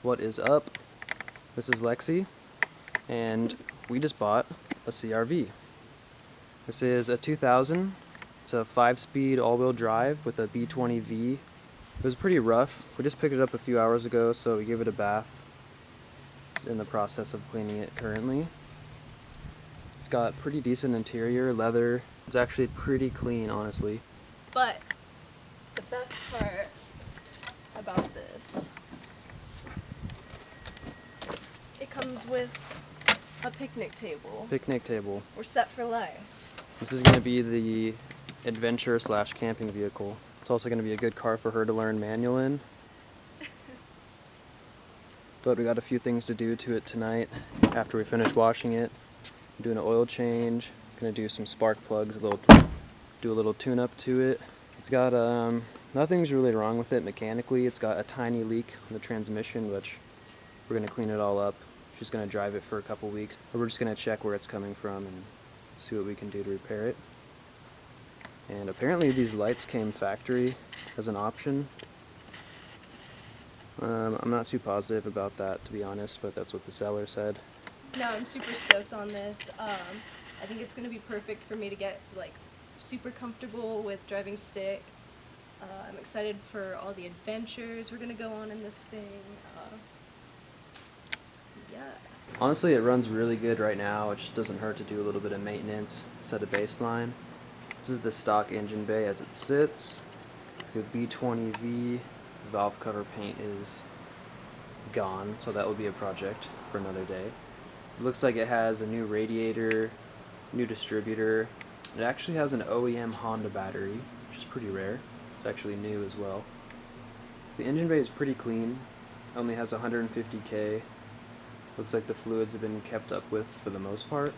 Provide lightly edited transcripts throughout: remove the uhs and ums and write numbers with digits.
What is up? This is Lexi, and we just bought a CRV. This is a 2000. It's a 5-speed all-wheel drive with a B20V. It was pretty rough. We just picked it up a few hours ago, so we gave it a bath. It's in the process of cleaning it currently. It's got pretty decent interior, leather. It's actually pretty clean, honestly. But the best part about this, it comes with a picnic table. Picnic table. We're set for life. This is going to be the adventure / camping vehicle. It's also going to be a good car for her to learn manual in. But we got a few things to do to it tonight after we finish washing it. I'm doing an oil change, gonna do some spark plugs, do a little tune up to it. It's got nothing's really wrong with it mechanically. It's got a tiny leak in the transmission, which we're gonna clean it all up. She's gonna drive it for a couple weeks. Or we're just gonna check where it's coming from and see what we can do to repair it. And apparently these lights came factory as an option. I'm not too positive about that, to be honest, but that's what the seller said. No, I'm super stoked on this. I think it's going to be perfect for me to get like super comfortable with driving stick. I'm excited for all the adventures we're going to go on in this thing. Yeah. Honestly, it runs really good right now. It just doesn't hurt to do a little bit of maintenance, set a baseline. This is the stock engine bay as it sits. The B20V valve cover paint is gone, so that will be a project for another day. It looks like it has a new radiator, new distributor. It actually has an OEM Honda battery, which is pretty rare. It's actually new as well. The engine bay is pretty clean. Only has 150K. Looks like the fluids have been kept up with for the most part.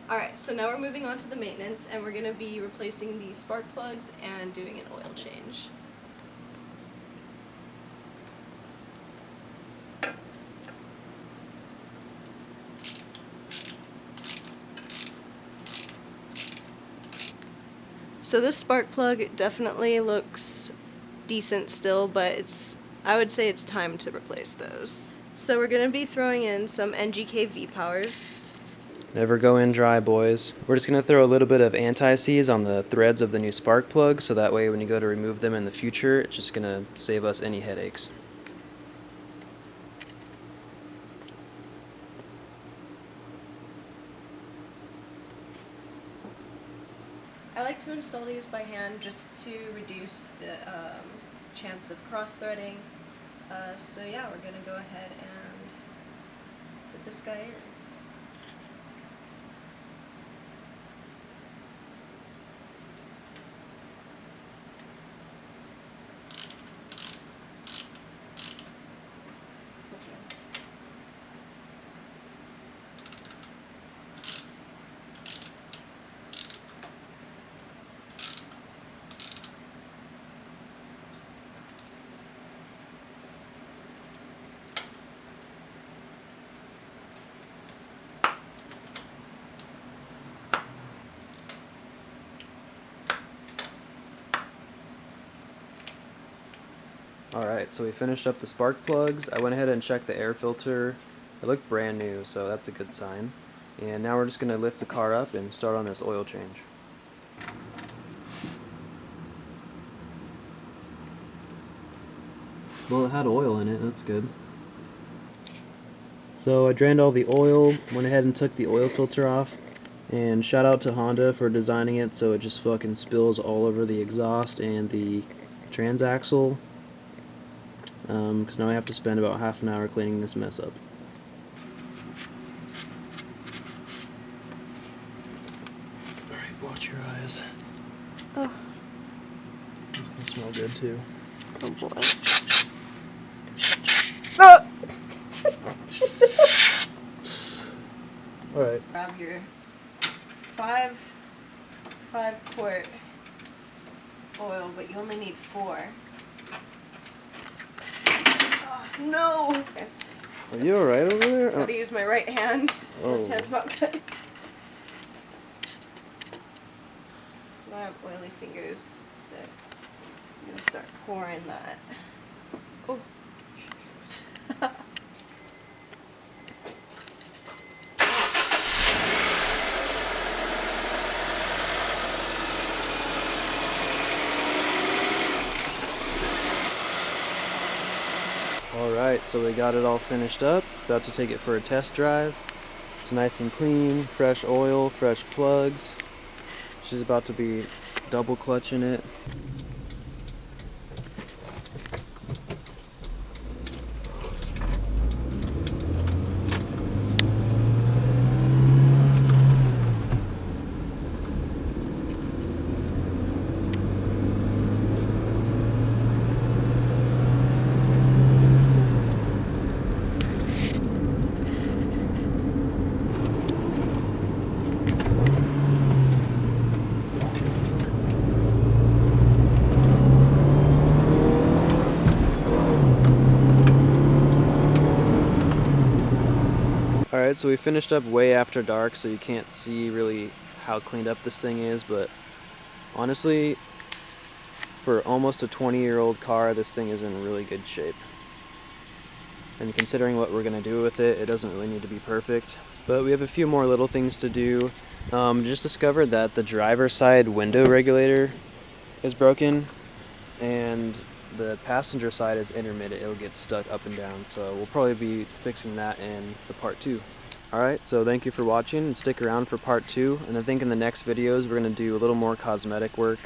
Alright, so now we're moving on to the maintenance, and we're going to be replacing the spark plugs and doing an oil change. So this spark plug definitely looks decent still, but I would say it's time to replace those. So we're going to be throwing in some NGK V-Powers. Never go in dry, boys. We're just going to throw a little bit of anti-seize on the threads of the new spark plug, so that way when you go to remove them in the future, it's just going to save us any headaches. I like to install these by hand just to reduce the chance of cross-threading. So yeah, we're going to go ahead and put this guy in. Alright, so we finished up the spark plugs. I went ahead and checked the air filter. It looked brand new, so that's a good sign. And now we're just going to lift the car up and start on this oil change. Well, it had oil in it, that's good. So I drained all the oil, went ahead and took the oil filter off, and shout out to Honda for designing it so it just fucking spills all over the exhaust and the transaxle. Because now I have to spend about half an hour cleaning this mess up. Alright, watch your eyes. Oh. It's gonna smell good too. Oh boy. Oh! Alright. Grab your 5 quart oil, but you only need 4. Oh, no! Okay. Are you alright over there? Gotta use my right hand. Oh. Left hand's not good. So I have oily fingers, so I'm gonna start pouring that. Oh, Jesus. Alright, so we got it all finished up. About to take it for a test drive. It's nice and clean, fresh oil, fresh plugs. She's about to be double clutching it. Alright, so we finished up way after dark, so you can't see really how cleaned up this thing is, but honestly, for almost a 20-year-old car, this thing is in really good shape. And considering what we're going to do with it, it doesn't really need to be perfect. But we have a few more little things to do. Just discovered that the driver's side window regulator is broken, and the passenger side is intermittent. It'll get stuck up and down, so we'll probably be fixing that in the part 2. Alright, so thank you for watching, and stick around for part 2, and I think in the next videos we're going to do a little more cosmetic work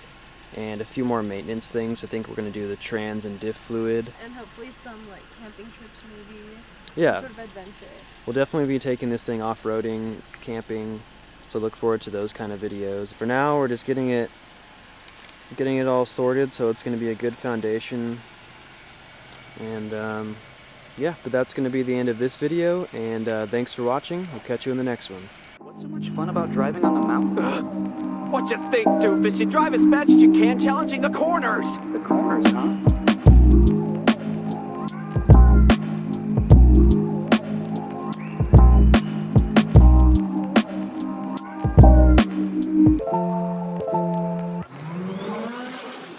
and a few more maintenance things. I think we're going to do the trans and diff fluid. And hopefully some like camping trips maybe. Yeah. Some sort of adventure. We'll definitely be taking this thing off-roading, camping, so look forward to those kind of videos. For now, we're just getting it all sorted, so it's going to be a good foundation. And yeah, but that's going to be the end of this video, and thanks for watching. I'll catch you in the next one. What's so much fun about driving on the mountain? What you think, doofus? You drive as fast as you can, challenging the corners! The corners, huh?